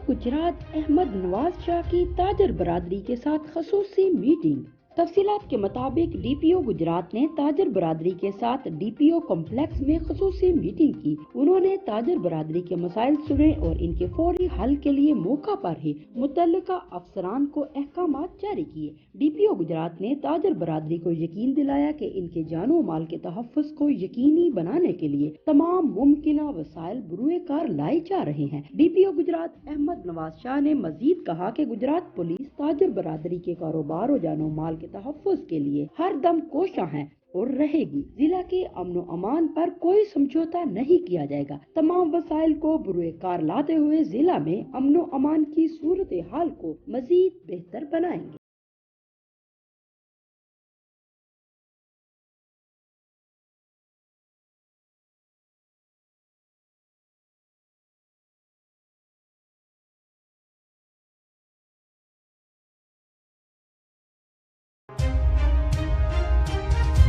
गुजरात अहमद नवाज शाह की ताजर बरादरी के साथ खसूसी मीटिंग। तफसीलात के मुताबिक डीपीओ गुजरात ने ताजर बरादरी के साथ डीपीओ कॉम्प्लेक्स में खसूसी मीटिंग की। उन्होंने ताजर बरादरी के मसाइल सुने और इनके फौरी हल के लिए मौका पर ही मुतल्लिका अफसरान को अहकामात जारी किए। डीपीओ गुजरात ने ताजर बरादरी को यकीन दिलाया कि इनके जानो माल के तहफ़्फ़ुज़ को यकीनी बनाने के लिए तमाम मुमकिना वसाइल बरूए कार लाए जा रहे हैं। डीपीओ गुजरात अहमद नवाज शाह ने मजीद कहा कि गुजरात पुलिस ताजर बरादरी के कारोबार और जानो माल के तहफ़्फ़ुज़ के लिए हर दम कोशा है और रहेगी। जिला के अमन अमान पर कोई समझौता नहीं किया जाएगा। तमाम वसाइल को बरूए कार लाते हुए जिला में अमन अमान की सूरत हाल को मजीद बेहतर बनाएंगे।